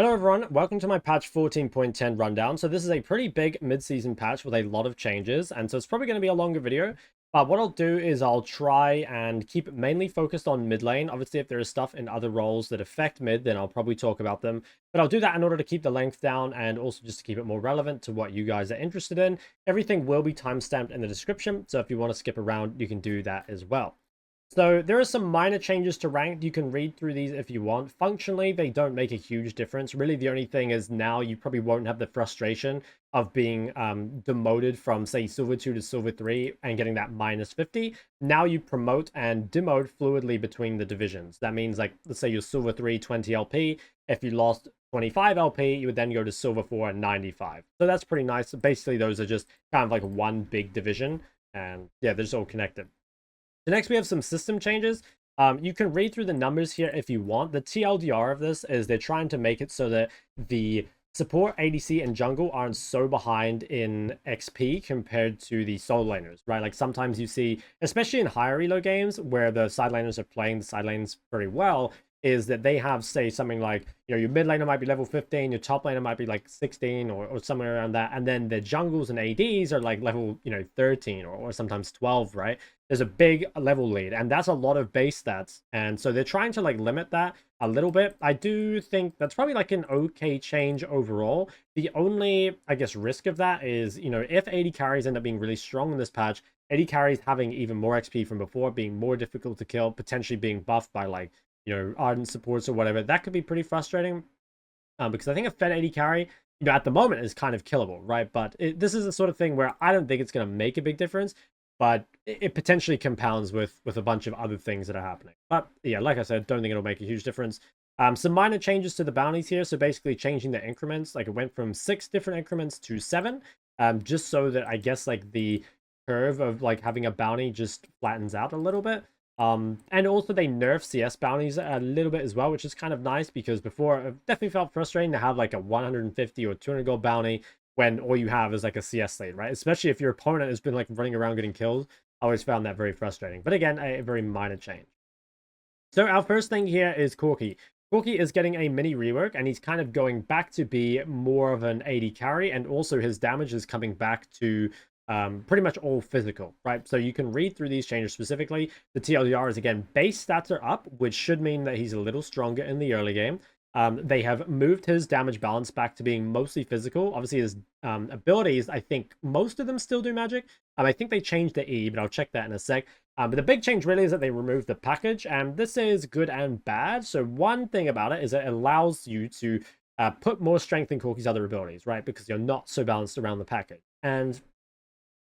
Hello everyone, welcome to my patch 14.10 rundown. So this is a pretty big mid-season patch with a lot of changes, and so it's probably going to be a longer video. But what I'll do is I'll try and keep it mainly focused on mid lane. Obviously, if there is stuff in other roles that affect mid, then I'll probably talk about them. But I'll do that in order to keep the length down and also just to keep it more relevant to what you guys are interested in. Everything will be timestamped in the description, so if you want to skip around, you can do that as well. So there are some minor changes to ranked. You can read through these if you want. Functionally, they don't make a huge difference. Really, the only thing is now you probably won't have the frustration of being demoted from, say, Silver 2 to Silver 3 and getting that -50. Now you promote and demote fluidly between the divisions. That means, like, let's say you're Silver 3, 20 LP. If you lost 25 LP, you would then go to Silver 4 and 95. So that's pretty nice. Basically, those are just kind of like one big division. And yeah, they're just all connected. So next we have some system changes. You can read through the numbers here if you want. The TLDR of this is they're trying to make it so that the support, ADC, and jungle aren't so behind in XP compared to the solo laners, right? Like sometimes you see, especially in higher elo games where the side laners are playing the side lanes very well, is that they have, say, something like, you know, your mid laner might be level 15, your top laner might be like 16 or somewhere around that, and then the jungles and ADs are like level, 13 or sometimes 12, right? There's a big level lead, and that's a lot of base stats, and so they're trying to like limit that a little bit. I do think that's probably like an okay change overall. The only, I guess, risk of that is, if AD carries end up being really strong in this patch, AD carries having even more XP from before, being more difficult to kill, potentially being buffed by like, ardent supports or whatever, that could be pretty frustrating. Because I think a fed AD carry, at the moment is kind of killable, right? But this is the sort of thing where I don't think it's going to make a big difference, but it potentially compounds with a bunch of other things that are happening. But yeah, like I said, don't think it'll make a huge difference. Some minor changes to the bounties here. So basically changing the increments, like it went from 6 different increments to 7, just so that I guess like the curve of like having a bounty just flattens out a little bit. And also they nerf CS bounties a little bit as well, which is kind of nice because before it definitely felt frustrating to have like a 150 or 200 gold bounty when all you have is like a CS lane, right? Especially if your opponent has been like running around getting kills. I always found that very frustrating. But again, a very minor change. So our first thing here is Corki. Corki is getting a mini rework, and he's kind of going back to be more of an AD carry, and also his damage is coming back to pretty much all physical, right? So you can read through these changes specifically. The TLDR is, again, base stats are up, which should mean that he's a little stronger in the early game. They have moved his damage balance back to being mostly physical. Obviously, his abilities, I think most of them still do magic. I think they changed the E, but I'll check that in a sec. But the big change really is that they removed the package, and this is good and bad. So one thing about it is it allows you to put more strength in Corki's other abilities, right? Because you're not so balanced around the package. And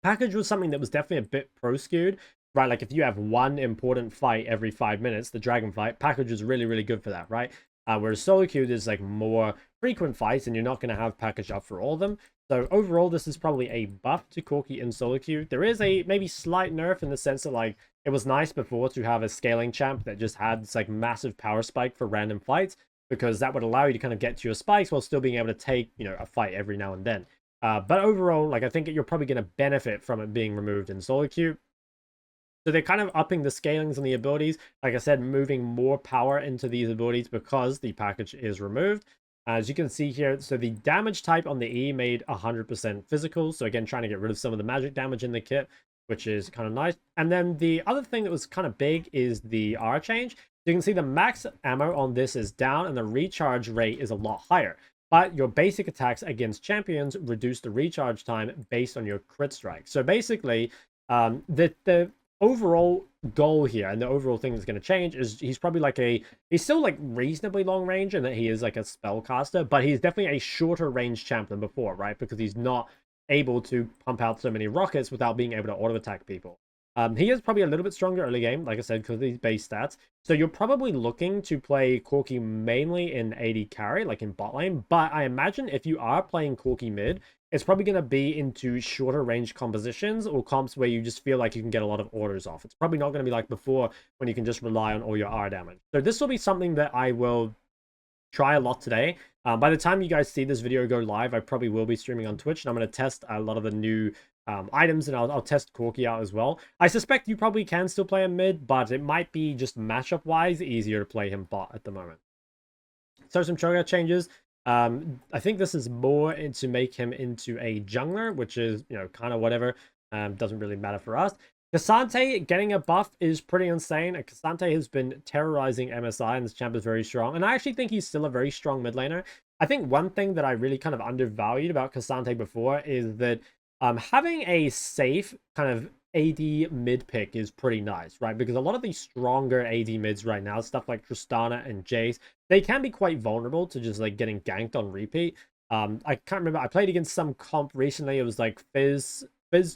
package was something that was definitely a bit pro-skewed, right? Like if you have one important fight every 5 minutes, the dragon fight, package is really, really good for that, right? Whereas solo queue, there's like more frequent fights and you're not going to have package up for all of them. So overall, this is probably a buff to Corki in solo queue. There is a maybe slight nerf in the sense that like it was nice before to have a scaling champ that just had this like massive power spike for random fights, because that would allow you to kind of get to your spikes while still being able to take, a fight every now and then. But overall, like I think you're probably going to benefit from it being removed in solo queue. So they're kind of upping the scalings on the abilities. Like I said, moving more power into these abilities because the package is removed. As you can see here, so the damage type on the E made 100% physical. So again, trying to get rid of some of the magic damage in the kit, which is kind of nice. And then the other thing that was kind of big is the R change. So you can see the max ammo on this is down and the recharge rate is a lot higher. But your basic attacks against champions reduce the recharge time based on your crit strike. So basically, the overall goal here and the overall thing that's going to change is he's probably like he's still like reasonably long range and that he is like a spellcaster, but he's definitely a shorter range champ than before, right? Because he's not able to pump out so many rockets without being able to auto attack people. He is probably a little bit stronger early game, like I said, because of these base stats. So you're probably looking to play Corki mainly in AD carry, like in bot lane. But I imagine if you are playing Corki mid, it's probably going to be into shorter range compositions or comps where you just feel like you can get a lot of orders off. It's probably not going to be like before when you can just rely on all your R damage. So this will be something that I will try a lot today. By the time you guys see this video go live, I probably will be streaming on Twitch, and I'm going to test a lot of the new items, and I'll test Corki out as well. I suspect you probably can still play him mid, but it might be just matchup-wise easier to play him bot at the moment. So some Cho'Gath changes. I think this is more to make him into a jungler, which is, you know, kind of whatever. Doesn't really matter for us. Cassante getting a buff is pretty insane. Cassante has been terrorizing MSI, and this champ is very strong. And I actually think he's still a very strong mid laner. I think one thing that I really kind of undervalued about Cassante before is that having a safe kind of AD mid pick is pretty nice, right? Because a lot of these stronger AD mids right now, stuff like Tristana and Jace, they can be quite vulnerable to just like getting ganked on repeat. I can't remember. I played against some comp recently. It was like Fizz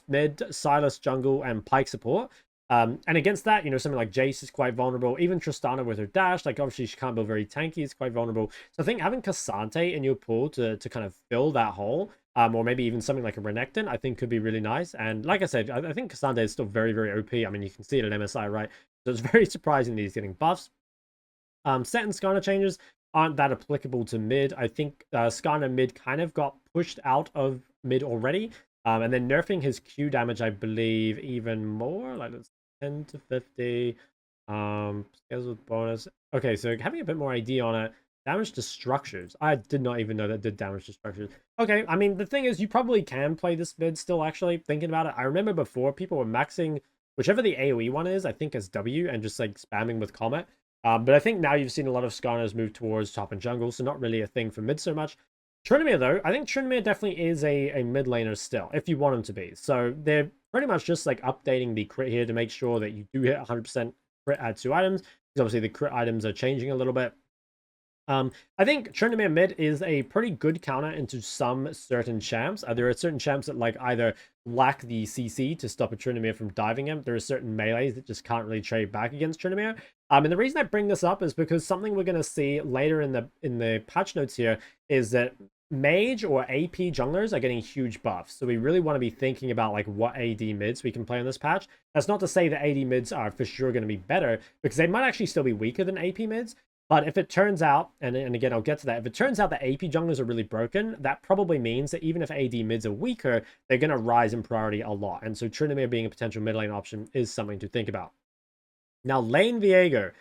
mid, Silas jungle, and Pike support. And against that, you know, something like Jace is quite vulnerable. Even Tristana with her dash, like obviously she can't be very tanky, is quite vulnerable. So I think having Cassante in your pool to kind of fill that hole, or maybe even something like a Renekton, I think could be really nice. And like I said, I think Cassante is still very, very OP. I mean, you can see it at MSI, right? So it's very surprising that he's getting buffs. Set and Skarner changes aren't that applicable to mid. I think Skarner mid kind of got pushed out of mid already. And then nerfing his Q damage, I believe, even more. Like it's 10 to 50. Scheduled bonus. Okay, so having a bit more ID on it. Damage to structures. I did not even know that did damage to structures. Okay, I mean, the thing is, you probably can play this mid still, actually, thinking about it. I remember before, people were maxing whichever the AoE one is, I think as W, and just, like, spamming with Comet. But I think now you've seen a lot of Skarners move towards top and jungle, so not really a thing for mid so much. Tryndamere, though, I think Tryndamere definitely is a mid laner still, if you want him to be. So they're pretty much just like updating the crit here to make sure that you do hit 100% crit at 2 items. Because obviously the crit items are changing a little bit. I think Tryndamere mid is a pretty good counter into some certain champs. There are certain champs that like either lack the CC to stop a Tryndamere from diving him. There are certain melees that just can't really trade back against Tryndamere. And the reason I bring this up is because something we're going to see later in the patch notes here is that Mage or AP junglers are getting huge buffs. So we really want to be thinking about like what AD mids we can play on this patch. That's not to say that AD mids are for sure going to be better, because they might actually still be weaker than AP mids. But if it turns out, and again, I'll get to that, if it turns out that AP junglers are really broken, that probably means that even if AD mids are weaker, they're going to rise in priority a lot. And so Tryndamere being a potential mid lane option is something to think about. Now, Lane Viego.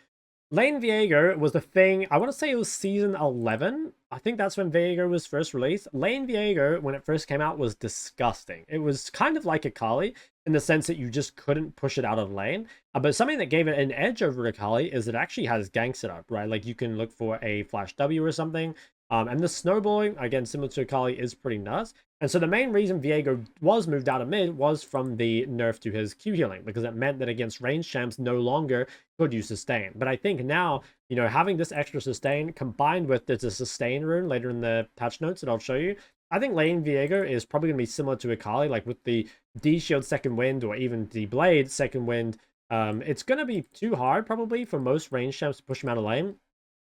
Lane Viego was the thing, I want to say it was season 11. I think that's when Viego was first released. Lane Viego, when it first came out, was disgusting. It was kind of like Akali in the sense that you just couldn't push it out of lane. But something that gave it an edge over Akali is it actually has gank setup, right? Like you can look for a flash W or something. And the snowballing, again, similar to Akali, is pretty nuts. And so the main reason Viego was moved out of mid was from the nerf to his Q healing, because it meant that against range champs no longer could you sustain. But I think now, you know, having this extra sustain combined with there's a sustain rune later in the patch notes that I'll show you, I think Lane Viego is probably going to be similar to Akali, like with the D shield second wind or even the blade second wind. It's going to be too hard probably for most range champs to push him out of lane,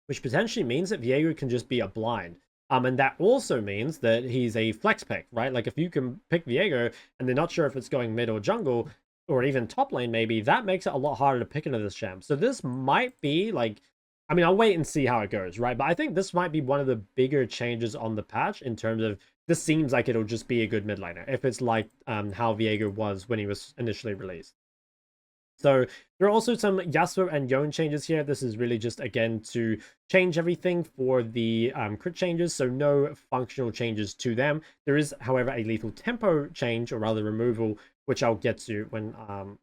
which potentially means that Viego can just be a blind. And that also means that he's a flex pick, right? Like if you can pick Viego and they're not sure if it's going mid or jungle or even top lane maybe, that makes it a lot harder to pick into this champ. So this might be like, I mean, I'll wait and see how it goes, right? But I think this might be one of the bigger changes on the patch in terms of this seems like it'll just be a good mid laner if it's like how Viego was when he was initially released. So there are also some Yasuo and Yone changes here. This is really just, again, to change everything for the crit changes, so no functional changes to them. There is, however, a lethal tempo change, or rather removal, which I'll get to when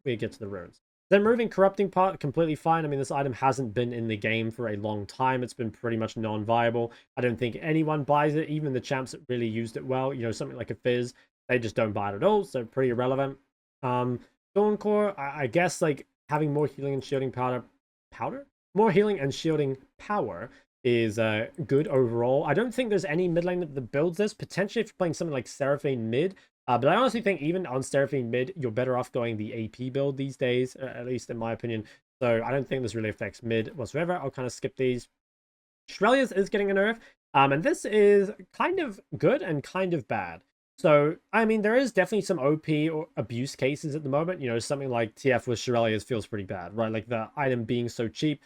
we get to the runes. Then moving corrupting part, completely fine. I mean, this item hasn't been in the game for a long time. It's been pretty much non-viable. I don't think anyone buys it, even the champs that really used it well. You know, something like a Fizz, they just don't buy it at all, so pretty irrelevant. Thorncore, I guess, like, having more healing and shielding more healing and shielding power is good overall. I don't think there's any mid lane that builds this. Potentially if you're playing something like Seraphine mid, but I honestly think even on Seraphine mid, you're better off going the AP build these days, at least in my opinion. So I don't think this really affects mid whatsoever. I'll kind of skip these. Shurelya's is getting a nerf, and this is kind of good and kind of bad. So, I mean, there is definitely some OP or abuse cases at the moment. You know, something like TF with Shurelya feels pretty bad, right? Like the item being so cheap,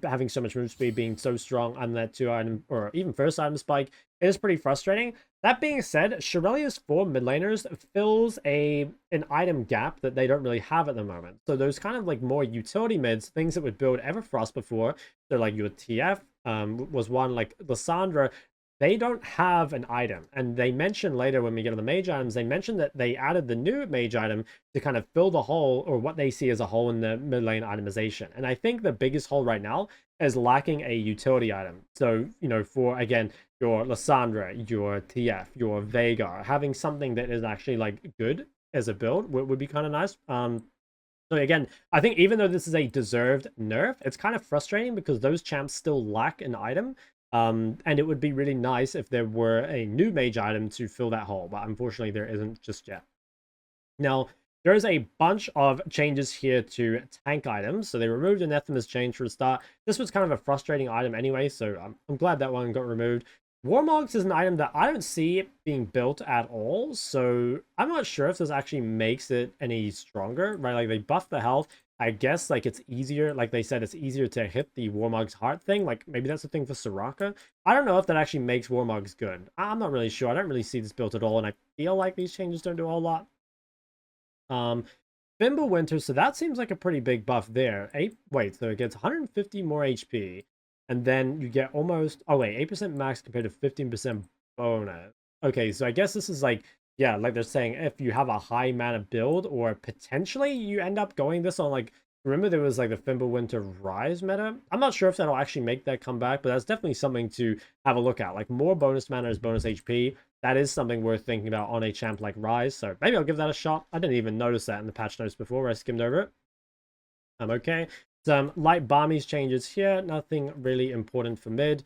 having so much move speed, being so strong, and that 2-item or even first item spike is pretty frustrating. That being said, Shurelya's for mid laners fills an item gap that they don't really have at the moment. So those kind of like more utility mids, things that would build Everfrost before, so like your TF was one, like Lysandra, they don't have an item. And they mention later when we get to the mage items, they mention that they added the new mage item to kind of fill the hole, or what they see as a hole in the mid lane itemization. And I think the biggest hole right now is lacking a utility item. So, you know, for, again, your Lissandra, your TF, your Viego, having something that is actually like good as a build would be kind of nice. So again, I think even though this is a deserved nerf, it's kind of frustrating because those champs still lack an item. And it would be really nice if there were a new mage item to fill that hole, but unfortunately there isn't just yet. Now, there is a bunch of changes here to tank items. So they removed Anathema's Chain for the start. This was kind of a frustrating item anyway, so I'm glad that one got removed. Warmogs is an item that I don't see being built at all, so I'm not sure if this actually makes it any stronger, right? Like, they buff the health. I guess, like, it's easier, like they said, it's easier to hit the Warmog's heart thing. Like, maybe that's the thing for Soraka. I don't know if that actually makes Warmogs good. I'm not really sure. I don't really see this built at all, and I feel like these changes don't do a whole lot. Fimbulwinter, so that seems like a pretty big buff there. Wait, so it gets 150 more HP, and then you get almost, oh wait, 8% max compared to 15% bonus. Okay, so I guess this is like, yeah, like they're saying if you have a high mana build, or potentially you end up going this on, like, remember there was like the Fimbulwinter Rise meta? I'm not sure if that'll actually make that come back, but that's definitely something to have a look at. Like, more bonus mana is bonus HP. That is something worth thinking about on a champ like Rise, so maybe I'll give that a shot. I didn't even notice that in the patch notes before I skimmed over it. Okay. Some light Barmies changes here, nothing really important for mid.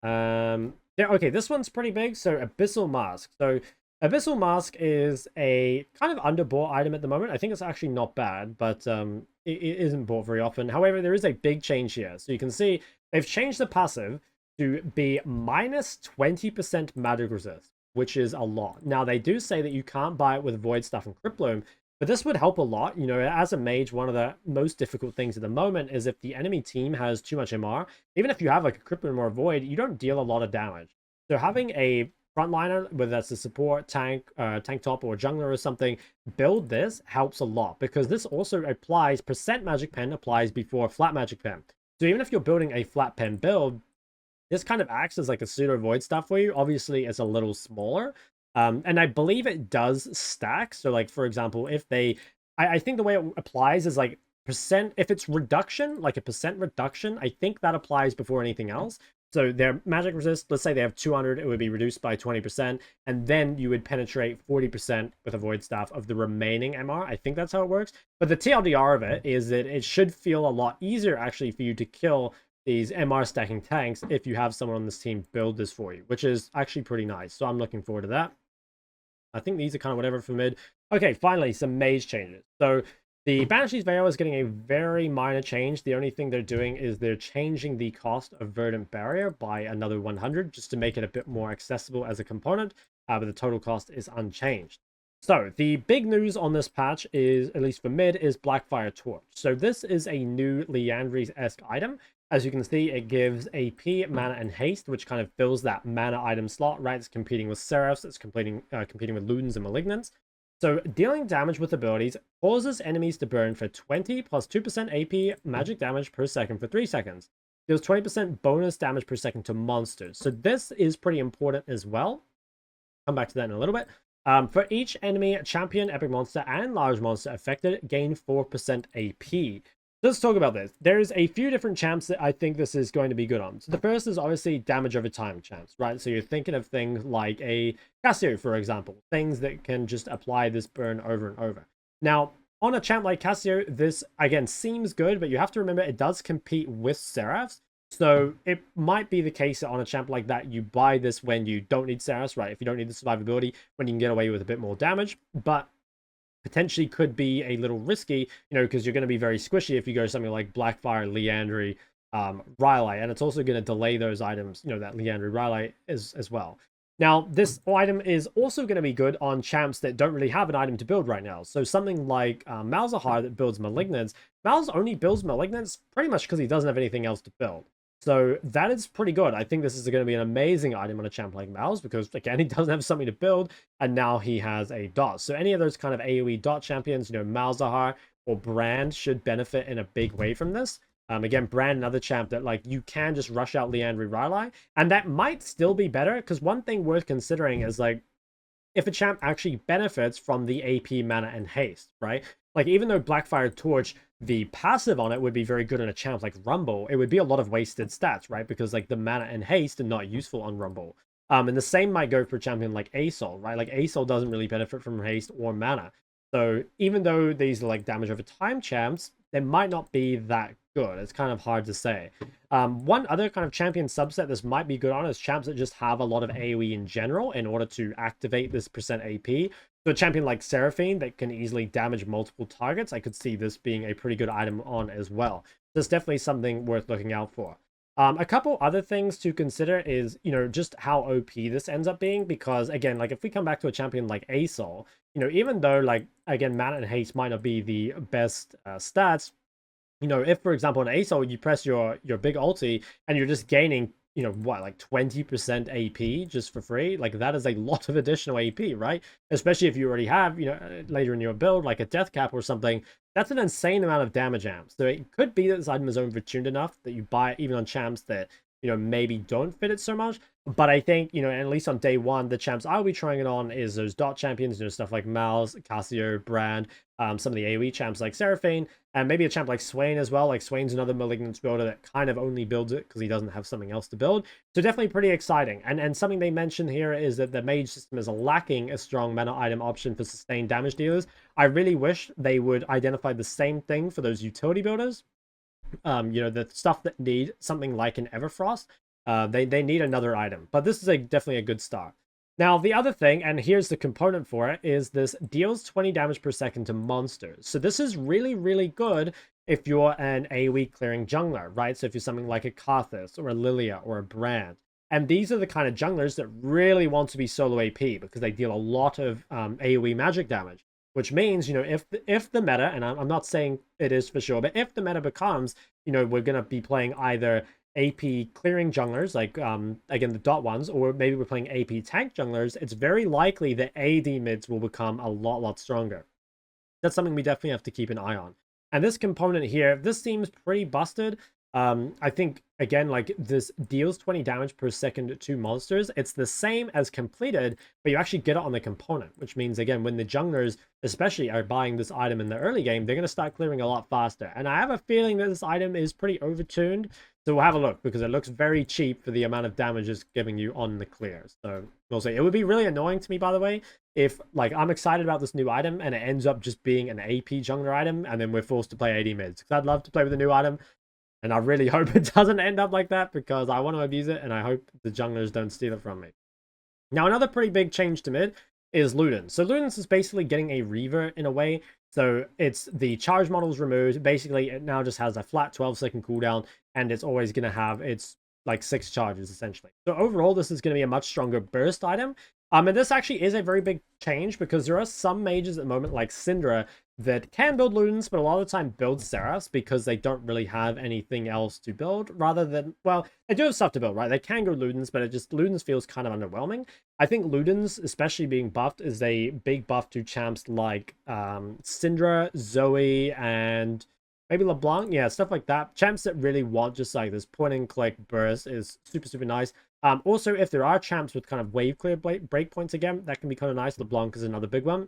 Yeah, okay, this one's pretty big. So Abyssal Mask. So Abyssal Mask is a kind of underbought item at the moment. I think it's actually not bad, but it isn't bought very often. However, there is a big change here. So you can see they've changed the passive to be minus 20% magic resist, which is a lot. Now, they do say that you can't buy it with Void Staff and Crypt Bloom, but this would help a lot. You know, as a mage, one of the most difficult things at the moment is if the enemy team has too much MR, even if you have like a Crypt Bloom or a Void, you don't deal a lot of damage. So having a frontliner, whether that's a support, tank, tank top, or jungler or something, build this helps a lot, because this also applies, percent magic pen applies before flat magic pen. So even if you're building a flat pen build, this kind of acts as like a pseudo void stuff for you. Obviously, it's a little smaller. And I believe it does stack. So, like, for example, if they, I think the way it applies is like percent, if it's reduction, like a percent reduction, I think that applies before anything else. So their magic resist, let's say they have 200, it would be reduced by 20%, and then you would penetrate 40% with a void staff of the remaining MR. I think that's how it works. But the TLDR of it is that it should feel a lot easier actually for you to kill these MR stacking tanks if you have someone on this team build this for you, which is actually pretty nice. So I'm looking forward to that. I think these are kind of whatever for mid. Okay, finally, some mage changes. So the Banshee's Veil is getting a very minor change. The only thing they're doing is they're changing the cost of Verdant Barrier by another 100, just to make it a bit more accessible as a component, but the total cost is unchanged. So the big news on this patch is, at least for mid, is Blackfire Torch. So this is a new Liandry's-esque item. As you can see, it gives AP, mana, and haste, which kind of fills that mana item slot, right? It's competing with Seraphs, it's competing with Ludens and Malignants. So dealing damage with abilities causes enemies to burn for 20 plus 2% AP magic damage per second for 3 seconds. Deals 20% bonus damage per second to monsters. So this is pretty important as well. Come back to that in a little bit. For each enemy, champion, epic monster, and large monster affected, gain 4% AP. Let's talk about this. There's a few different champs that I think this is going to be good on. So the first is obviously damage over time champs, right? So you're thinking of things like a Cassio, for example. Things that can just apply this burn over and over. Now, on a champ like Cassio, this, again, seems good, but you have to remember it does compete with Seraphs. So it might be the case that on a champ like that, you buy this when you don't need Seraphs, right? If you don't need the survivability, when you can get away with a bit more damage. But potentially could be a little risky, you know, because you're going to be very squishy if you go something like Blackfire, Liandry, Rylai, and it's also going to delay those items, you know, that Liandry, Rylai is as well. Now, this item is also going to be good on champs that don't really have an item to build right now. So something like Malzahar that builds Malignants. Malz only builds Malignants pretty much because he doesn't have anything else to build. So that is pretty good. I think this is going to be an amazing item on a champ like Malz because, again, he doesn't have something to build, and now he has a dot. So any of those kind of AoE dot champions, you know, Malzahar or Brand should benefit in a big way from this. Again, Brand, another champ that like you can just rush out Liandry Rylai, and that might still be better, because one thing worth considering is like if a champ actually benefits from the AP, mana, and haste, right? Like, even though Blackfire Torch, the passive on it would be very good on a champ like Rumble, it would be a lot of wasted stats, right? Because, like, the mana and haste are not useful on Rumble. And the same might go for a champion like Asol, right? Like, Asol doesn't really benefit from haste or mana. So, even though these are, like, damage over time champs, they might not be that good. It's kind of hard to say. One other kind of champion subset this might be good on is champs that just have a lot of AoE in general in order to activate this percent AP. So a champion like Seraphine that can easily damage multiple targets, I could see this being a pretty good item on as well. So it's definitely something worth looking out for. A couple other things to consider is, just how OP this ends up being, because again, like if we come back to a champion like Asol, even though like, again, mana and haste might not be the best stats, if for example in ASO you press your big ulti and you're just gaining, what, like 20% AP just for free, like that is a lot of additional AP, right? Especially if you already have, later in your build, like a death cap or something, that's an insane amount of damage amps. So it could be that this item is overtuned enough that you buy it even on champs that, maybe don't fit it so much. But I think, at least on day one, the champs I'll be trying it on is those dot champions, stuff like Mal's, Cassio, Brand, some of the AoE champs like Seraphine, and maybe a champ like Swain as well. Like Swain's another Malignance builder that kind of only builds it because he doesn't have something else to build. So definitely pretty exciting. And something they mentioned here is that the Mage system is lacking a strong mana item option for sustained damage dealers. I really wish they would identify the same thing for those utility builders. The stuff that need something like an Everfrost, they need another item. But this is definitely a good start. Now, the other thing, and here's the component for it, is this deals 20 damage per second to monsters. So this is really, really good if you're an AoE clearing jungler, right? So if you're something like a Karthus or a Lilia or a Brand. And these are the kind of junglers that really want to be solo AP because they deal a lot of AoE magic damage. Which means, if the meta, and I'm not saying it is for sure, but if the meta becomes, we're going to be playing either AP clearing junglers, like, again, the dot ones, or maybe we're playing AP tank junglers, it's very likely that AD mids will become a lot stronger. That's something we definitely have to keep an eye on. And this component here, this seems pretty busted. I think, again, like this deals 20 damage per second to monsters. It's the same as completed, but you actually get it on the component, which means, again, when the junglers especially are buying this item in the early game, they're going to start clearing a lot faster. And I have a feeling that this item is pretty overtuned. So we'll have a look, because it looks very cheap for the amount of damage it's giving you on the clears. So we'll see. It would be really annoying to me, by the way, if like I'm excited about this new item and it ends up just being an AP jungler item and then we're forced to play AD mids. Because I'd love to play with a new item. And I really hope it doesn't end up like that, because I want to abuse it and I hope the junglers don't steal it from me. Now, another pretty big change to mid is Ludens. So Ludens is basically getting a revert in a way. So it's the charge models removed. Basically, it now just has a flat 12-second cooldown, and it's always going to have its like 6 charges essentially. So overall, this is going to be a much stronger burst item. And this actually is a very big change, because there are some mages at the moment, like Syndra, that can build Ludens, but a lot of the time build Seraphs because they don't really have anything else to build, rather than, well, they do have stuff to build, right? They can go Ludens, but Ludens feels kind of underwhelming. I think Ludens, especially being buffed, is a big buff to champs like Syndra, Zoe, and maybe LeBlanc. Yeah, stuff like that. Champs that really want just like this point and click burst is super nice. Also, if there are champs with kind of wave clear breakpoints again, that can be kind of nice. LeBlanc is another big one.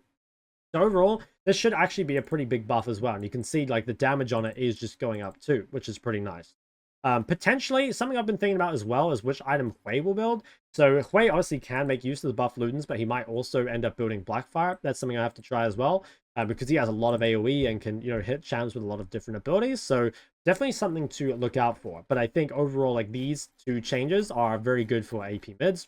So overall, this should actually be a pretty big buff as well. And you can see like the damage on it is just going up too, which is pretty nice. Potentially, something I've been thinking about as well is which item Hui will build. So Hui obviously can make use of the buff Ludens, but he might also end up building Blackfire. That's something I have to try as well, because he has a lot of AoE and can, hit champs with a lot of different abilities. So definitely something to look out for. But I think overall, like these two changes are very good for AP mids.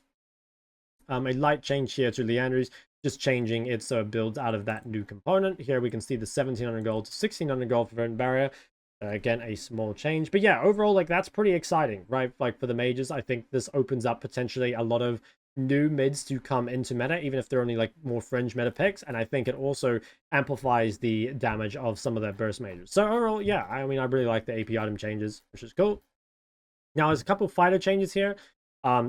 A light change here to Liandry's, just changing it so it builds out of that new component. Here we can see the 1700 gold to 1600 gold for Tryndamere. Again, a small change. But yeah, overall, like that's pretty exciting, right? Like for the mages, I think this opens up potentially a lot of new mids to come into meta, even if they're only like more fringe meta picks. And I think it also amplifies the damage of some of their burst mages. So overall, yeah, I mean, I really like the AP item changes, which is cool. Now, there's a couple fighter changes here.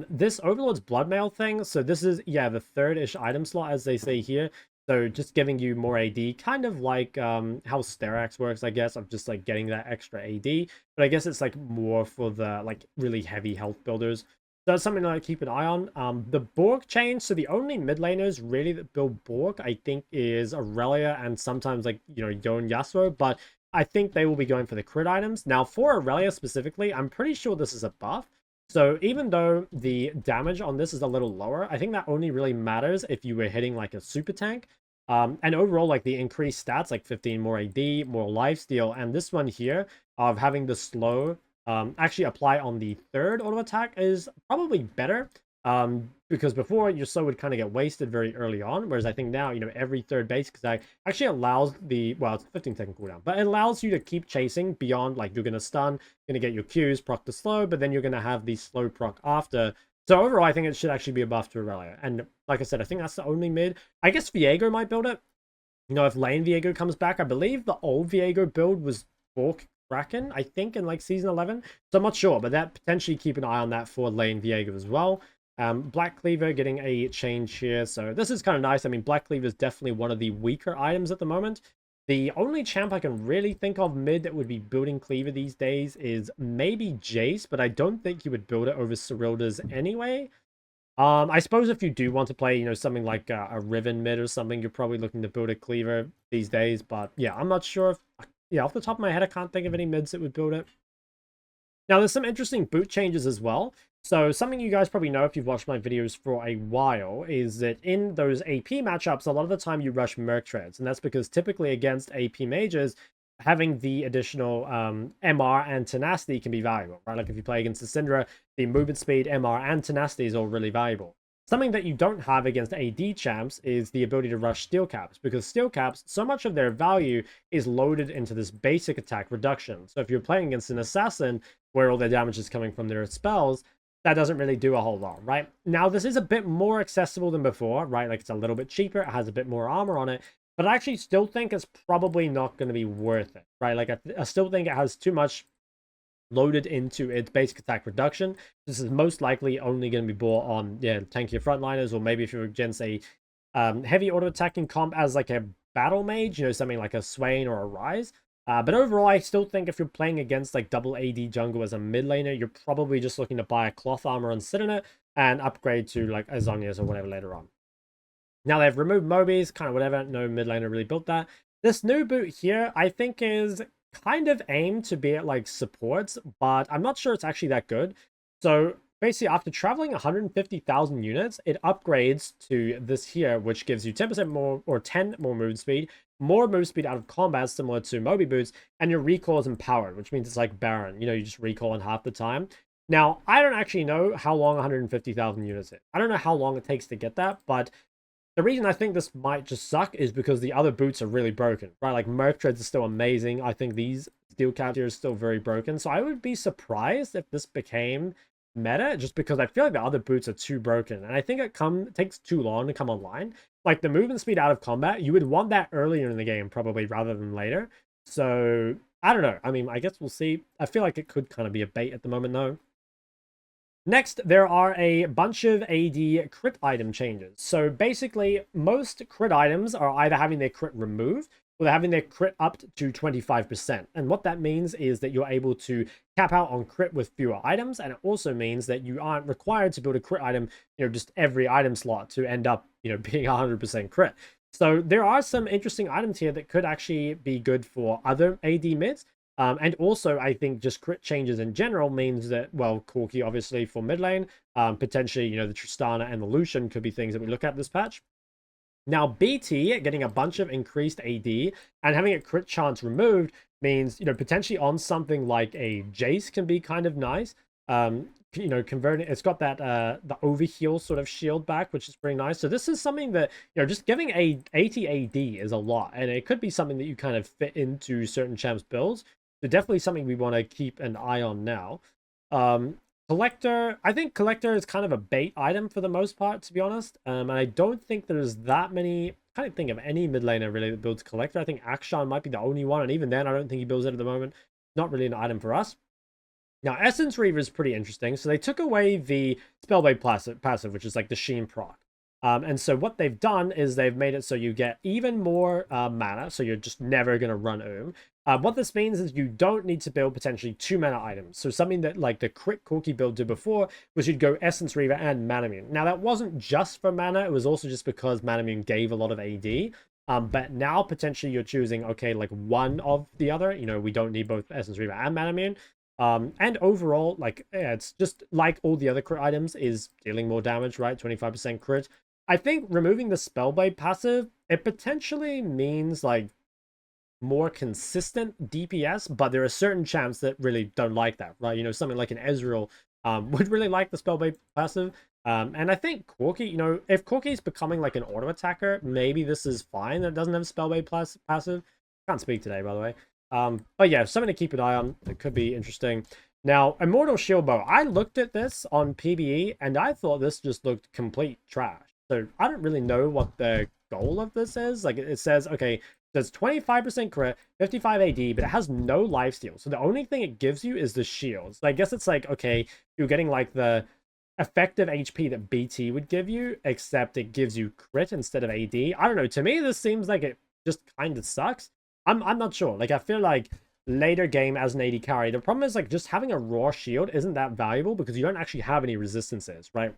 This Overlord's Bloodmail thing, so this is, yeah, the third-ish item slot, as they say here. So just giving you more AD, kind of like how Sterax works, I guess, of just like getting that extra AD. But I guess it's like more for the like really heavy health builders. So that's something that I keep an eye on. The Borg change, so the only mid laners really that build Borg, I think, is Aurelia and sometimes like, you know, Yone Yasuo, but I think they will be going for the crit items. Now, for Aurelia specifically, I'm pretty sure this is a buff. So even though the damage on this is a little lower, I think that only really matters if you were hitting like a super tank. And overall, like the increased stats, like 15 more AD, more lifesteal, and this one here of having the slow actually apply on the third auto attack is probably better. Because before your slow would kind of get wasted very early on, whereas I think now, you know, every third base attack actually allows the, well, it's 15-second cooldown, but it allows you to keep chasing beyond, like, you're going to stun, going to get your Qs, proc the slow, but then you're going to have the slow proc after. So overall, I think it should actually be a buff to Aurelia. And like I said, I think that's the only mid. I guess Viego might build it. You know, if lane Viego comes back, I believe the old Viego build was Fork Kraken, I think, in like season 11. So I'm not sure, but that potentially keep an eye on that for lane Viego as well. Black Cleaver getting a change here, so this is kind of nice. I mean, Black Cleaver is definitely one of the weaker items at the moment. The only champ I can really think of mid that would be building Cleaver these days is maybe Jace, but I don't think you would build it over Cyrilda's anyway. I suppose if you do want to play, you know, something like a Riven mid or something, you're probably looking to build a Cleaver these days. But yeah, I'm not sure if, yeah, off the top of my head, I can't think of any mids that would build it. Now, there's some interesting boot changes as well. So something you guys probably know if you've watched my videos for a while is that in those AP matchups, a lot of the time you rush Merc Treads. And that's because typically against AP mages, having the additional MR and tenacity can be valuable, right? Like if you play against the Syndra, the movement speed, MR, and tenacity is all really valuable. Something that you don't have against AD champs is the ability to rush steel caps, because steel caps, so much of their value is loaded into this basic attack reduction. So if you're playing against an assassin where all their damage is coming from their spells, that doesn't really do a whole lot, right? Now, this is a bit more accessible than before, right? Like it's a little bit cheaper, it has a bit more armor on it, but I actually still think it's probably not going to be worth it, right? Like I still think it has too much loaded into its basic attack reduction. This is most likely only going to be bought on, yeah, tankier frontliners, or maybe if you're against a heavy auto attacking comp as like a battle mage, you know, something like a Swain or a Rise. But overall, I still think if you're playing against like double AD jungle as a mid laner, you're probably just looking to buy a cloth armor and sit in it and upgrade to like a Zhonya's or whatever later on. Now they've removed Mobies, kind of whatever. No mid laner really built that. This new boot here, I think, is kind of aimed to be at like supports, but I'm not sure it's actually that good. So basically, after traveling 150,000 units, it upgrades to this here, which gives you 10% more or 10 more move speed, more move speed out of combat, similar to Moby boots, and your recoil is empowered, which means it's like Baron. You know, you just recoil in half the time. Now, I don't actually know how long 150,000 units is. I don't know how long it takes to get that, but the reason I think this might just suck is because the other boots are really broken, right? Like Merc Treads are still amazing. I think these steel caps here are still very broken. So I would be surprised if this became meta, just because I feel like the other boots are too broken. And I think it takes too long to come online. Like the movement speed out of combat, you would want that earlier in the game probably rather than later. So I don't know. I mean, I guess we'll see. I feel like it could kind of be a bait at the moment though. Next, there are a bunch of AD crit item changes. So basically, most crit items are either having their crit removed or they're having their crit upped to 25%. And what that means is that you're able to cap out on crit with fewer items. And it also means that you aren't required to build a crit item, you know, just every item slot to end up, you know, being 100% crit. So there are some interesting items here that could actually be good for other AD mids. And also, I think just crit changes in general means that, well, Corki, obviously, for mid lane, potentially, you know, the Tristana and the Lucian could be things that we look at this patch. Now, BT getting a bunch of increased AD and having a crit chance removed means, you know, potentially on something like a Jace can be kind of nice. You know, converting, it's got that the overheal sort of shield back, which is pretty nice. So this is something that, you know, just giving a 80 AD is a lot, and it could be something that you kind of fit into certain champs builds. So definitely something we want to keep an eye on now. Collector, I think Collector is kind of a bait item for the most part, to be honest. And I don't think there's that many, I can't think of any mid laner really that builds Collector. I think Akshan might be the only one, and even then I don't think he builds it at the moment. Not really an item for us. Now, Essence Reaver is pretty interesting. So they took away the Spellblade passive, which is like the Sheen proc. And so what they've done is they've made it so you get even more mana, so you're just never going to run Ohm. What this means is you don't need to build potentially 2 mana items. So something that like the Crit Corki build did before was you'd go Essence Reaver and Manamune. Now that wasn't just for mana, it was also just because Manamune gave a lot of AD. But now potentially you're choosing, okay, like one of the other. You know, we don't need both Essence Reaver and Manamune. And overall, like, yeah, it's just like all the other crit items is dealing more damage, right? 25% crit. I think removing the Spellblade passive, it potentially means like more consistent DPS, but there are certain champs that really don't like that, right? You know, something like an Ezreal would really like the Spellblade passive. And I think Corki, you know, if Corki is becoming like an auto attacker, maybe this is fine that it doesn't have Spellblade passive. Can't speak today, by the way. But yeah, something to keep an eye on. It could be interesting. Now, Immortal Shield Bow. I looked at this on PvE, and I thought this just looked complete trash. So I don't really know what the goal of this is. Like, it says, okay, there's 25% crit, 55 AD, but it has no lifesteal. So the only thing it gives you is the shields. So I guess it's like, okay, you're getting like the effective HP that BT would give you, except it gives you crit instead of AD. I don't know. To me, this seems like it just kind of sucks. I'm not sure. Like, I feel like later game as an AD carry, the problem is like just having a raw shield isn't that valuable because you don't actually have any resistances, right?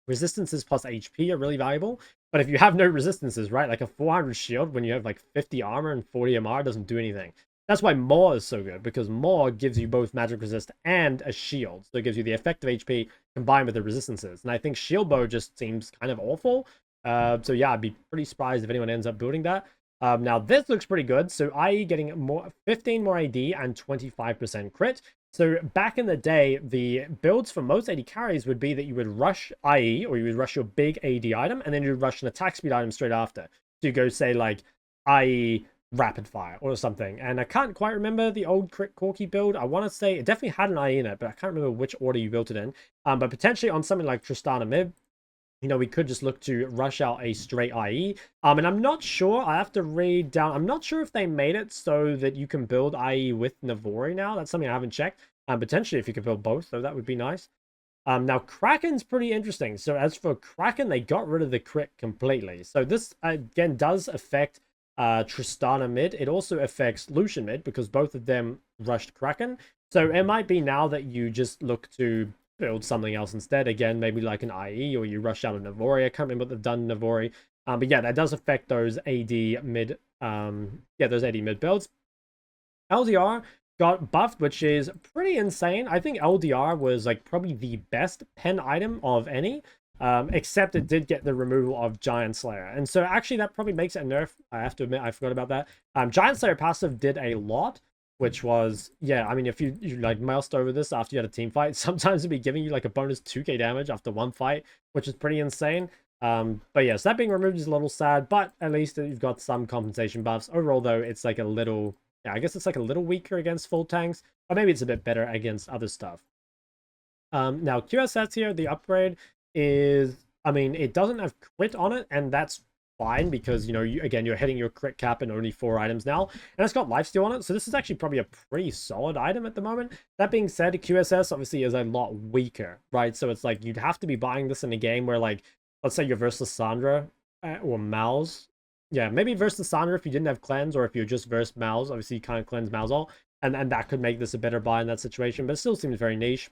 Resistances plus HP are really valuable, but if you have no resistances, right, like a 400 shield when you have like 50 armor and 40 MR doesn't do anything. That's why Maw is so good, because Maw gives you both magic resist and a shield. So it gives you the effective HP combined with the resistances. And I think Shield Bow just seems kind of awful. So yeah, I'd be pretty surprised if anyone ends up building that. Now this looks pretty good. So IE getting more 15 more AD and 25% crit. So back in the day, the builds for most AD carries would be that you would rush IE, or you would rush your big AD item, and then you'd rush an attack speed item straight after. So you go say like IE rapid fire or something. And I can't quite remember the old Crit Corki build. I want to say it definitely had an IE in it, but I can't remember which order you built it in. But potentially on something like Tryndamere, you know, we could just look to rush out a straight IE. And I'm not sure, I have to read down, I'm not sure if they made it so that you can build IE with Navori now. That's something I haven't checked. Potentially if you could build both, though, that would be nice. Now, Kraken's pretty interesting. So as for Kraken, they got rid of the crit completely. So this, again, does affect Tristana mid. It also affects Lucian mid because both of them rushed Kraken. So it might be now that you just look to build something else instead. Again, maybe like an IE, or you rush out a Navori. I can't remember what they've done in Navori. But yeah, that does affect those AD mid, those AD mid builds. LDR got buffed, which is pretty insane. I think LDR was like probably the best pen item of any. Except it did get the removal of Giant Slayer. And so actually that probably makes it a nerf. I have to admit, I forgot about that. Giant Slayer passive did a lot, which was, yeah, I mean, if you like moused over this after you had a team fight, sometimes it'd be giving you like a bonus 2k damage after one fight, which is pretty insane. But yes, that being removed is a little sad, but at least you've got some compensation buffs. Overall, though, it's like a little, yeah, I guess it's like a little weaker against full tanks, or maybe it's a bit better against other stuff. Now, QSS here, the upgrade is, I mean, it doesn't have crit on it, and that's fine because, you know, again, you're hitting your crit cap in only 4 items now, and it's got lifesteal on it, so this is actually probably a pretty solid item at the moment. That being said, QSS obviously is a lot weaker, right? So it's like you'd have to be buying this in a game where, like, let's say you're versus Sandra or Mal's. Yeah, maybe versus Sandra if you didn't have cleanse, or if you're just versus Mal's. Obviously, you can't cleanse Mal's all, and that could make this a better buy in that situation, but it still seems very niche.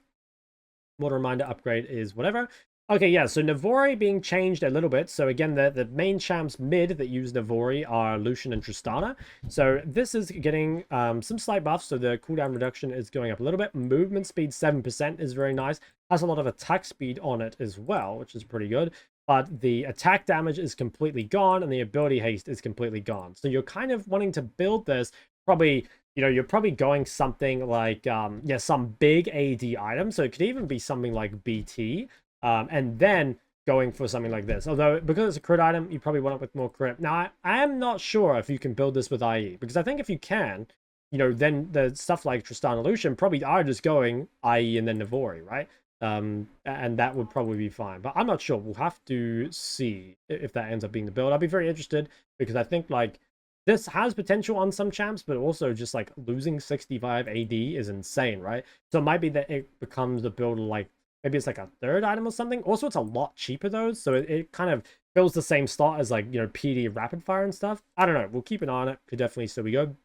Water Reminder upgrade is whatever. Okay, yeah, so Navori being changed a little bit. So again, the main champs mid that use Navori are Lucian and Tristana. So this is getting some slight buffs. So the cooldown reduction is going up a little bit. Movement speed 7% is very nice. Has a lot of attack speed on it as well, which is pretty good. But the attack damage is completely gone, and the ability haste is completely gone. So you're kind of wanting to build this, probably, you know, you're probably going something like, yeah, some big AD item. So it could even be something like BT. And then going for something like this. Although, because it's a crit item, you probably want it with more crit. Now, I am not sure if you can build this with IE, because I think if you can, you know, then the stuff like Tristana Lucian probably are just going IE and then Navori, right? And that would probably be fine. But I'm not sure. We'll have to see if that ends up being the build. I'll be very interested, because I think, like, this has potential on some champs, but also just, like, losing 65 AD is insane, right? So it might be that it becomes a build like maybe it's like a third item or something. Also, it's a lot cheaper though, so it kind of fills the same slot as like, you know, PD rapid fire and stuff. I don't know. We'll keep an eye on it. Could definitely still be good.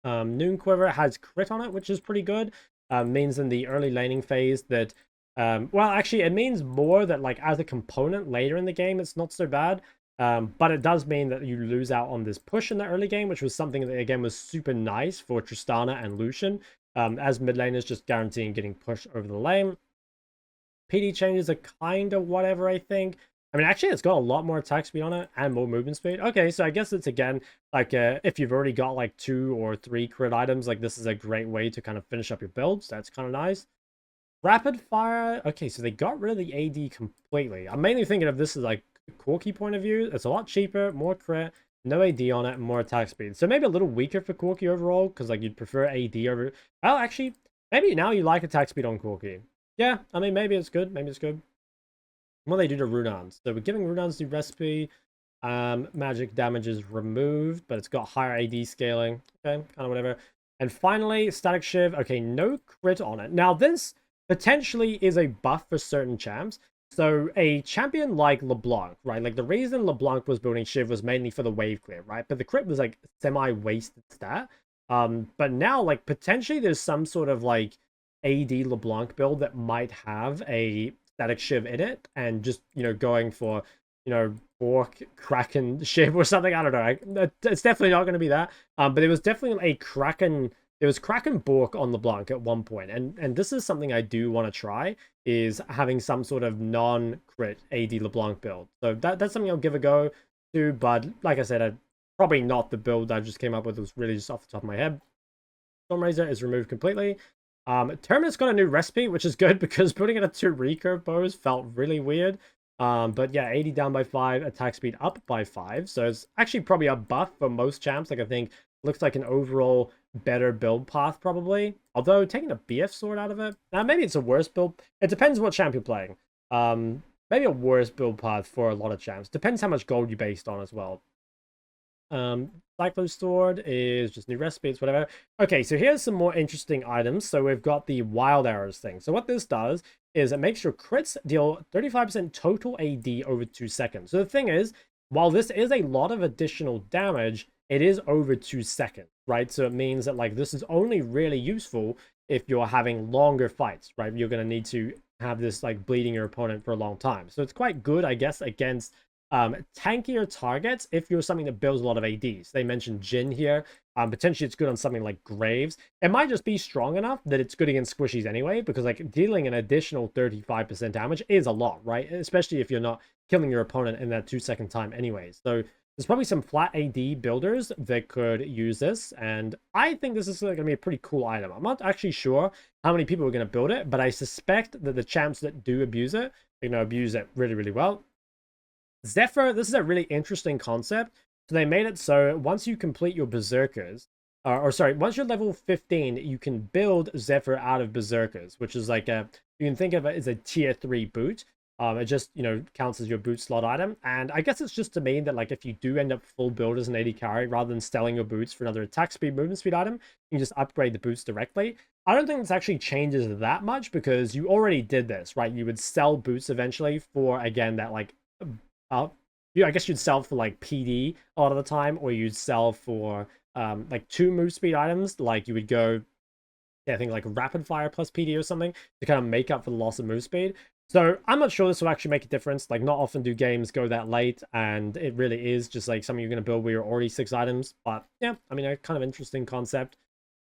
Noon Quiver has crit on it, which is pretty good. Means in the early laning phase that, well, actually, it means more that like as a component later in the game, it's not so bad. But it does mean that you lose out on this push in the early game, which was something that again was super nice for Tristana and Lucian. As mid laners just guaranteeing getting pushed over the lane. PD changes are kind of whatever, I think. I mean, actually, it's got a lot more attack speed on it and more movement speed. Okay, so I guess it's, again, like, if you've already got, like, 2 or 3 crit items, like, this is a great way to kind of finish up your builds. That's kind of nice. Rapid fire. Okay, so they got rid of the AD completely. I'm mainly thinking of this as, like, Corki point of view. It's a lot cheaper, more crit, no AD on it, and more attack speed. So maybe a little weaker for Corki overall, because, like, you'd prefer AD over... Well, actually, maybe now you like attack speed on Corki. Yeah, I mean, maybe it's good. Maybe it's good. What do they do to Runans? So we're giving Runans the recipe. Magic damage is removed, but it's got higher AD scaling. Okay, kind of whatever. And finally, Static Shiv. Okay, no crit on it. Now, this potentially is a buff for certain champs. So a champion like LeBlanc, right? Like the reason LeBlanc was building Shiv was mainly for the wave clear, right? But the crit was like semi-wasted stat. But now, like, potentially there's some sort of like AD LeBlanc build that might have a Static Shiv in it, and just, you know, going for, you know, Bork, Kraken, Shiv or something. I don't know. It's definitely not going to be that. But there was definitely a Kraken. There was Kraken Bork on LeBlanc at one point, and this is something I do want to try, is having some sort of non-crit AD LeBlanc build. So that's something I'll give a go to, but like I said, probably not the build I just came up with. It was really just off the top of my head. Stormrazor is removed completely. Terminus got a new recipe, which is good because putting in a 2 recurve bows felt really weird. But yeah, 80 down by 5, attack speed up by 5. So it's actually probably a buff for most champs. Like, I think looks like an overall better build path probably. Although taking a BF sword out of it, maybe it's a worse build. It depends what champ you're playing. Maybe a worse build path for a lot of champs. Depends how much gold you based on as well. Cyclo Sword is just new recipes, whatever. Okay, so here's some more interesting items. So we've got the Wild Arrows thing. So what this does is it makes your crits deal 35% total AD over 2 seconds. So the thing is, while this is a lot of additional damage, it is over 2 seconds, right? So it means that, like, this is only really useful if you're having longer fights, right? You're going to need to have this, like, bleeding your opponent for a long time. So it's quite good, I guess, against tankier targets if you're something that builds a lot of ADs. They mentioned Jhin here. Potentially it's good on something like Graves. It might just be strong enough that it's good against squishies anyway, because like dealing an additional 35% damage is a lot, right? Especially if you're not killing your opponent in that 2-second time anyways. So there's probably some flat AD builders that could use this, and I think this is going to be a pretty cool item. I'm not actually sure how many people are going to build it, but I suspect that the champs that do abuse it, you know, abuse it really, really well. Zephyr, this is a really interesting concept. So they made it so once you complete your Berserkers, once you're level 15, you can build Zephyr out of Berserkers, which is like you can think of it as a tier 3 boot. It just, you know, counts as your boot slot item. And I guess it's just to mean that, like, if you do end up full build as an AD carry, rather than selling your boots for another attack speed, movement speed item, you can just upgrade the boots directly. I don't think this actually changes that much because you already did this, right? You would sell boots eventually for, again, that, like, I guess you'd sell for like PD a lot of the time, or you'd sell for like 2 move speed items. Like you would go, yeah, I think like rapid fire plus PD or something to kind of make up for the loss of move speed. So I'm not sure this will actually make a difference. Like, not often do games go that late, and it really is just like something you're going to build where you're already 6 items. But yeah, I mean, a kind of interesting concept.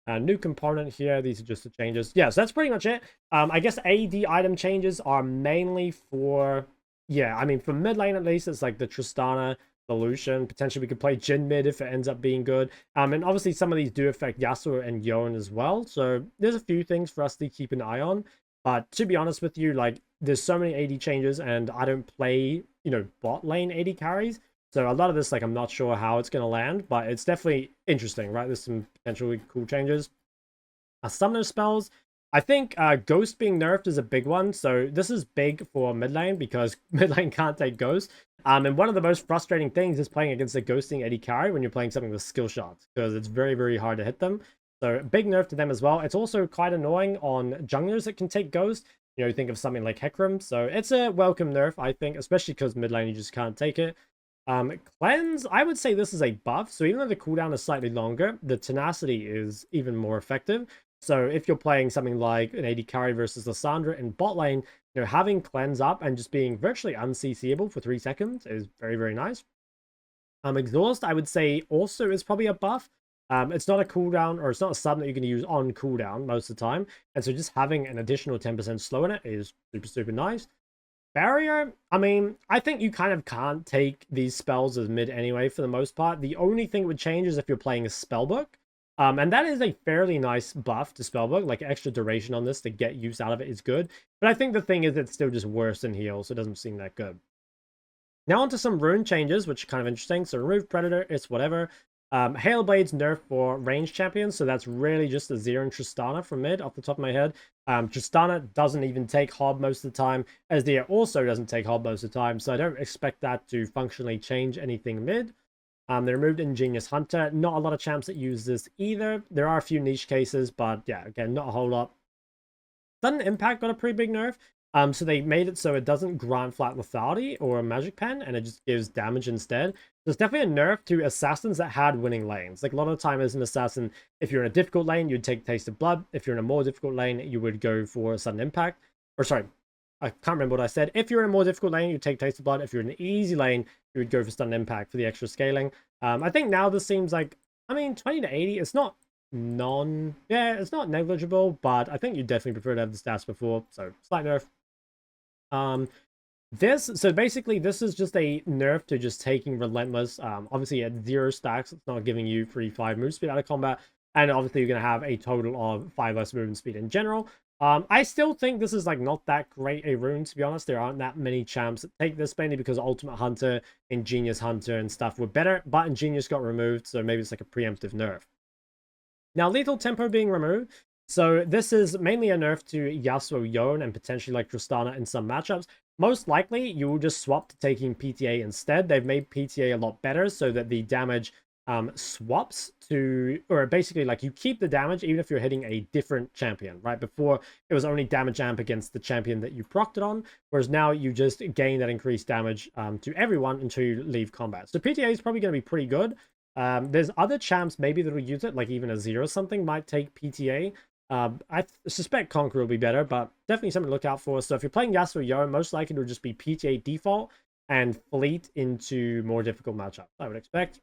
New component here. These are just the changes. Yeah, so that's pretty much it. I guess AD item changes are mainly for... Yeah, I mean, for mid lane at least, it's like the Tristana, the Lucian. Potentially we could play Jhin mid if it ends up being good. And obviously some of these do affect Yasuo and Yone as well. So there's a few things for us to keep an eye on. But to be honest with you, like, there's so many AD changes, and I don't play, you know, bot lane AD carries. So a lot of this, like, I'm not sure how it's going to land, but it's definitely interesting, right? There's some potentially cool changes. Summoner spells. I think Ghost being nerfed is a big one. So this is big for mid lane because mid lane can't take Ghost. And one of the most frustrating things is playing against a ghosting AD carry when you're playing something with skill shots, because it's very, very hard to hit them. So big nerf to them as well. It's also quite annoying on junglers that can take Ghost. You know, you think of something like Hecarim, so it's a welcome nerf, I think, especially because mid lane you just can't take it. Cleanse, I would say this is a buff, so even though the cooldown is slightly longer, the tenacity is even more effective. So if you're playing something like an AD carry versus Lissandra in bot lane, you know, having cleanse up and just being virtually unCCable for 3 seconds is very, very nice. Exhaust, I would say, also is probably a buff. It's not a cooldown, or it's not a sub that you're going to use on cooldown most of the time. And so just having an additional 10% slow in it is super, super nice. Barrier, I mean, I think you kind of can't take these spells as mid anyway for the most part. The only thing that would change is if you're playing a spellbook. And that is a fairly nice buff to spellbook, like extra duration on this to get use out of it is good. But I think the thing is it's still just worse than heal, so it doesn't seem that good. Now onto some rune changes, which are kind of interesting. So remove Predator, it's whatever. Hail Blade's nerf for range champions, so that's really just a Zero and Tristana from mid, off the top of my head. Tristana doesn't even take Hob most of the time, Azir also doesn't take Hob most of the time, so I don't expect that to functionally change anything mid. They removed Ingenious Hunter, not a lot of champs that use this either. There are a few niche cases, but yeah, again, not a whole lot. Sudden Impact got a pretty big nerf. So they made it so it doesn't grant flat lethality or a magic pen, and it just gives damage instead. So it's definitely a nerf to assassins that had winning lanes. Like a lot of the time as an assassin, if you're in a difficult lane, you'd take Taste of Blood. If you're in a more difficult lane, you would go for Sudden Impact. Or sorry, I can't remember what I said. If you're in a more difficult lane, you take Taste of Blood. If you're in an easy lane, you would go for Sudden Impact for the extra scaling. I think now this seems like, I mean, 20 to 80, it's not it's not negligible, but I think you definitely prefer to have the stats before, so slight nerf. So basically this is just a nerf to just taking Relentless. Obviously at 0 stacks, it's not giving you free 5 move speed out of combat, and obviously you're going to have a total of 5 less movement speed in general. I still think this is like not that great a rune, to be honest. There aren't that many champs that take this, mainly because Ultimate Hunter, Ingenious Hunter and stuff were better, but Ingenious got removed, so maybe it's like a preemptive nerf. Now, Lethal Tempo being removed. So this is mainly a nerf to Yasuo Yone and potentially like Tristana in some matchups. Most likely, you will just swap to taking PTA instead. They've made PTA a lot better so that the damage swaps to, or basically like you keep the damage even if you're hitting a different champion, right? Before, it was only damage amp against the champion that you procced it on, whereas now you just gain that increased damage to everyone until you leave combat. So PTA is probably going to be pretty good. There's other champs maybe that will use it, like even Azir or something might take PTA. I suspect Conqueror will be better, but definitely something to look out for. So if you're playing Yasuo Yone, most likely it will just be PTA default and Fleet into more difficult matchups, I would expect.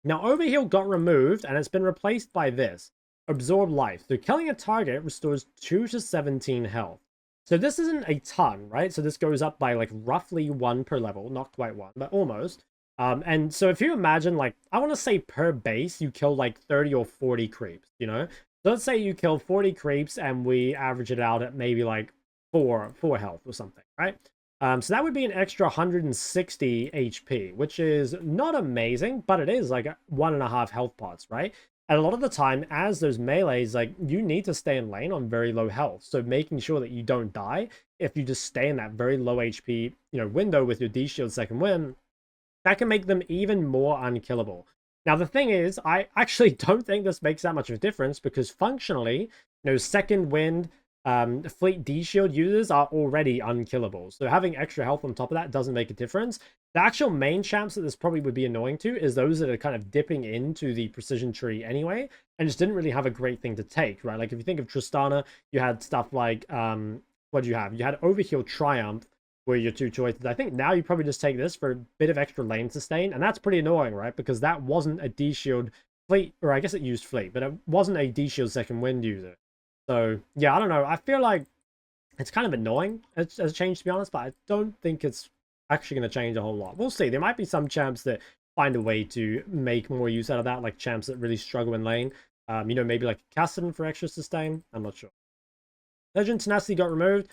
Now, Overheal got removed, and it's been replaced by this. Absorb Life. So killing a target restores 2 to 17 health. So this isn't a ton, right? So this goes up by like roughly 1 per level. Not quite 1, but almost. And so if you imagine, like, I want to say per base, you kill like 30 or 40 creeps, you know? So let's say you kill 40 creeps and we average it out at maybe like 4 health or something, right? So that would be an extra 160 HP, which is not amazing, but it is like 1.5 health pots, right? And a lot of the time, as those melees, like, you need to stay in lane on very low health. So making sure that you don't die, if you just stay in that very low HP, you know, window with your D-Shield second win, that can make them even more unkillable. Now, the thing is, I actually don't think this makes that much of a difference because functionally, you know, second wind, Fleet D-Shield users are already unkillable. So having extra health on top of that doesn't make a difference. The actual main champs that this probably would be annoying to is those that are kind of dipping into the precision tree anyway and just didn't really have a great thing to take, right? Like if you think of Tristana, you had stuff like, what do you have? You had Overheal Triumph, were your 2 choices. I think now you probably just take this for a bit of extra lane sustain, and that's pretty annoying, right? Because that wasn't a D-Shield Fleet, or I guess it used Fleet, but it wasn't a D-Shield second wind user. So, yeah, I don't know. I feel like it's kind of annoying as a change, to be honest, but I don't think it's actually going to change a whole lot. We'll see. There might be some champs that find a way to make more use out of that, like champs that really struggle in lane. You know, maybe like Cassidy for extra sustain. I'm not sure. Legend Tenacity got removed.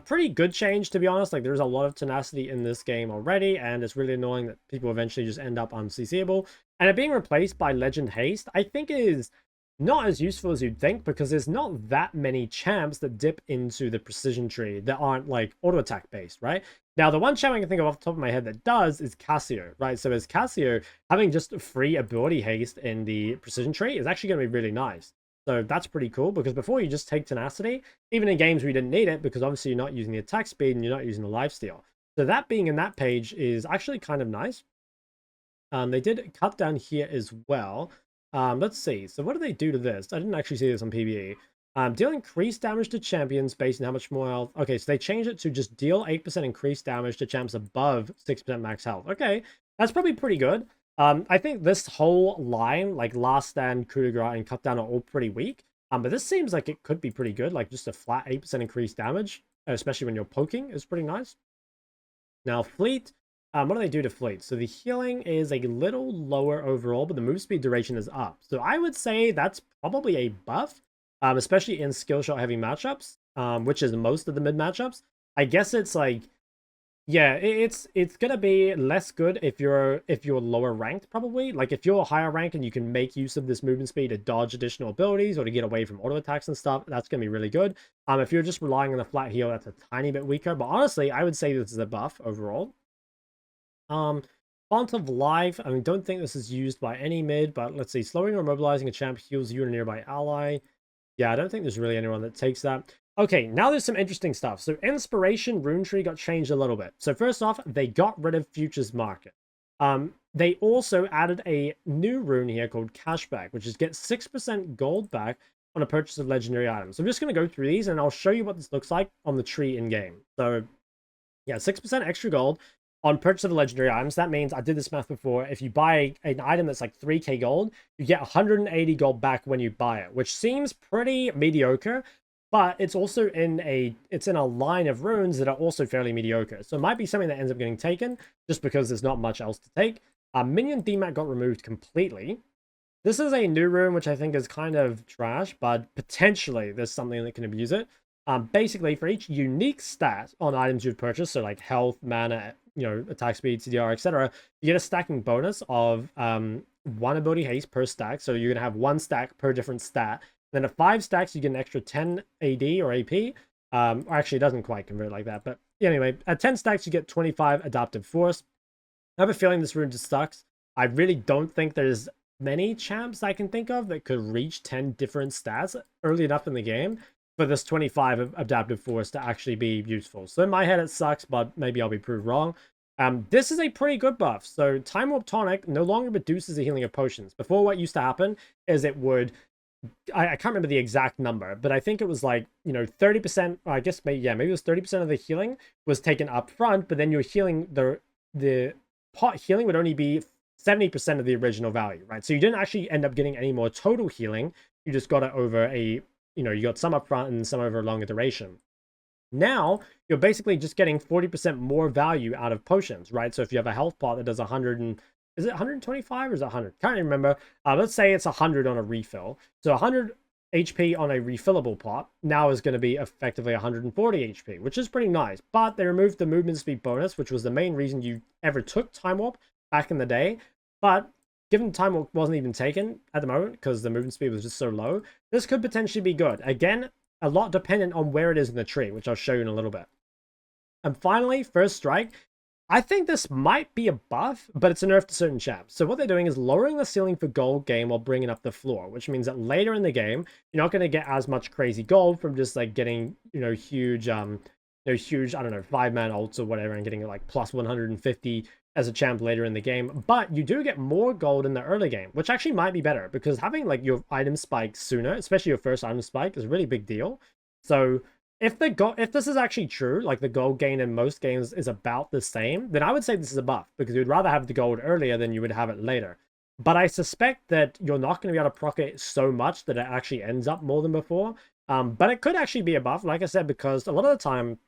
Pretty good change, to be honest. Like, there's a lot of tenacity in this game already, and it's really annoying that people eventually just end up unCCable. And it being replaced by Legend Haste, I think is not as useful as you'd think, because there's not that many champs that dip into the precision tree that aren't like auto attack based, right? Now, the one champ I can think of off the top of my head that does is Cassio, right? So as Cassio, having just free ability haste in the precision tree is actually going to be really nice. So that's pretty cool, because before you just take tenacity, even in games where you didn't need it, because obviously you're not using the attack speed and you're not using the lifesteal. So that being in that page is actually kind of nice. They did cut down here as well. Let's see. So what do they do to this? I didn't actually see this on PvE. Deal increased damage to champions based on how much more health. Okay, so they changed it to just deal 8% increased damage to champs above 6% max health. Okay, that's probably pretty good. I think this whole line, like Last Stand, Coup de Grace, and Cut Down are all pretty weak. But this seems like it could be pretty good. Like just a flat 8% increased damage, especially when you're poking, is pretty nice. Now, Fleet, what do they do to Fleet? So the healing is a little lower overall, but the move speed duration is up. So I would say that's probably a buff, especially in skill shot heavy matchups, which is most of the mid matchups. I guess it's like, yeah, it's gonna be less good if you're lower ranked, probably. Like if you're higher ranked and you can make use of this movement speed to dodge additional abilities or to get away from auto attacks and stuff, that's gonna be really good. If you're just relying on a flat heal, that's a tiny bit weaker. But honestly, I would say this is a buff overall. Font of Life, I mean, don't think this is used by any mid, but let's see. Slowing or mobilizing a champ heals you and a nearby ally. Yeah, I don't think there's really anyone that takes that. Okay, now there's some interesting stuff. So Inspiration Rune Tree got changed a little bit. So first off, they got rid of Futures Market. They also added a new rune here called Cashback, which is get 6% gold back on a purchase of legendary items. So I'm just going to go through these and I'll show you what this looks like on the tree in-game. So yeah, 6% extra gold on purchase of the legendary items. That means, I did this math before, if you buy an item that's like 3k gold, you get 180 gold back when you buy it, which seems pretty mediocre, but it's also in a line of runes that are also fairly mediocre. So it might be something that ends up getting taken just because there's not much else to take. Minion DMAT got removed completely. This is a new rune, which I think is kind of trash, but potentially there's something that can abuse it. Basically, for each unique stat on items you've purchased, so like health, mana, attack speed, CDR, etc., you get a stacking bonus of 1 ability haste per stack. So you're gonna have 1 stack per different stat. Then at 5 stacks, you get an extra 10 AD or AP. Or actually, it doesn't quite convert like that, but anyway, at 10 stacks, you get 25 adaptive force. I have a feeling this rune just sucks. I really don't think there's many champs I can think of that could reach 10 different stats early enough in the game for this 25 adaptive force to actually be useful. So in my head, it sucks, but maybe I'll be proved wrong. This is a pretty good buff. So Time Warp Tonic no longer reduces the healing of potions. Before, what used to happen is it would, I can't remember the exact number, but I think it was like, 30%, I guess maybe it was 30% of the healing was taken up front, but then your healing, the pot healing would only be 70% of the original value, right? So you didn't actually end up getting any more total healing. You just got it over you got some up front and some over a longer duration. Now, you're basically just getting 40% more value out of potions, right? So if you have a health pot that does 100 and... Is it 125 or is it 100? Can't even remember. Let's say it's 100 on a refill. So 100 HP on a refillable pot now is going to be effectively 140 HP, which is pretty nice. But they removed the movement speed bonus, which was the main reason you ever took Time Warp back in the day. But given Time Warp wasn't even taken at the moment because the movement speed was just so low, this could potentially be good. Again, a lot dependent on where it is in the tree, which I'll show you in a little bit. And finally, First Strike. I think this might be a buff, but it's a nerf to certain champs. So what they're doing is lowering the ceiling for gold game while bringing up the floor, which means that later in the game, you're not going to get as much crazy gold from just like getting, huge, I don't know, 5-man ults or whatever and getting like plus 150 as a champ later in the game. But you do get more gold in the early game, which actually might be better because having like your item spike sooner, especially your first item spike, is a really big deal. So if this is actually true, like the gold gain in most games is about the same, then I would say this is a buff because you'd rather have the gold earlier than you would have it later. But I suspect that you're not going to be able to proc it so much that it actually ends up more than before. But it could actually be a buff, like I said, because a lot of the time,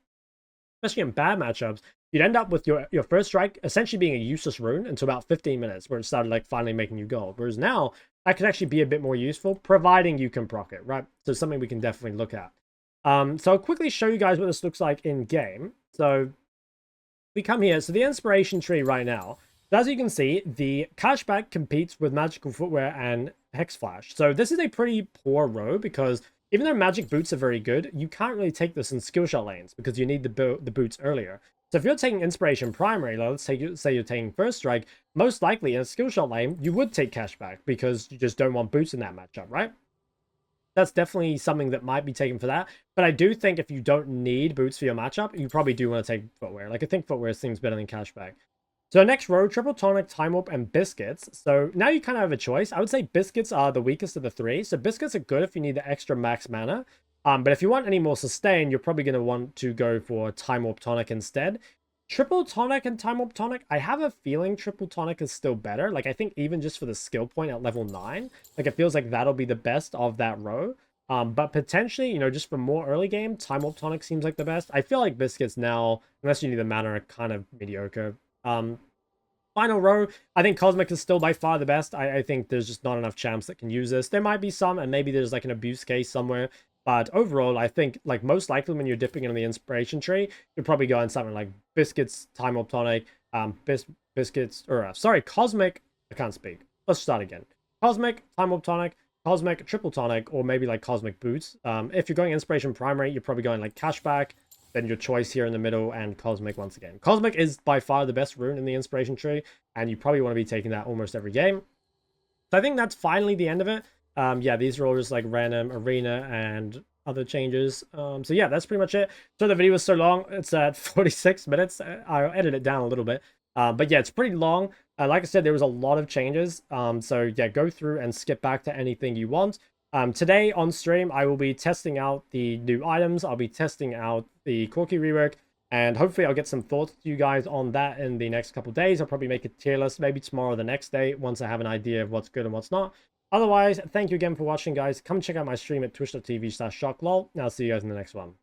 especially in bad matchups, you'd end up with your First Strike essentially being a useless rune until about 15 minutes where it started like finally making you gold. Whereas now, that could actually be a bit more useful, providing you can proc it, right? So something we can definitely look at. So I'll quickly show you guys what this looks like in game. So we come here. So the inspiration tree right now, as you can see, the cashback competes with magical footwear and hex flash. So this is a pretty poor row because even though magic boots are very good, you can't really take this in skill shot lanes because you need the boots earlier. So if you're taking inspiration primary, let's say you're taking First Strike, most likely in a skill shot lane, you would take cashback because you just don't want boots in that matchup, right? that's definitely something that might be taken for that. But I do think if you don't need boots for your matchup, you probably do want to take footwear. Like, I think footwear seems better than cashback. So next row, triple tonic, time warp, and biscuits. So now you kind of have a choice. I would say biscuits are the weakest of the three. So biscuits are good if you need the extra max mana. But if you want any more sustain, you're probably going to want to go for time warp tonic instead. Triple tonic and time warp tonic, I have a feeling triple tonic is still better. Like, I think even just for the skill point at level 9, like, it feels like that'll be the best of that row. But potentially, you know, just for more early game, time warp tonic seems like the best. I feel like biscuits now, unless you need the mana, are kind of mediocre. Final row, I think Cosmic is still by far the best. I think there's just not enough champs that can use this. There might be some, and maybe there's like an abuse case somewhere. But overall, I think like most likely when you're dipping into the inspiration tree, you're probably going something like biscuits, time warp tonic, Cosmic. I can't speak. Let's start again. Cosmic, time warp tonic, Cosmic, triple tonic, or maybe like Cosmic boots. If you're going inspiration primary, you're probably going like cashback, then your choice here in the middle, and Cosmic once again. Cosmic is by far the best rune in the inspiration tree, and you probably want to be taking that almost every game. So I think that's finally the end of it. Yeah, these are all just like random arena and other changes. So yeah, that's pretty much it. So the video was so long, it's at 46 minutes. I'll edit it down a little bit. But yeah, it's pretty long. Like I said, there was a lot of changes. So yeah, go through and skip back to anything you want. Today on stream, I will be testing out the new items. I'll be testing out the Corki rework, and hopefully I'll get some thoughts to you guys on that in the next couple days. I'll probably make a tier list, maybe tomorrow or the next day, once I have an idea of what's good and what's not. Otherwise, thank you again for watching, guys. Come check out my stream at twitch.tv/shoklol, and I'll see you guys in the next one.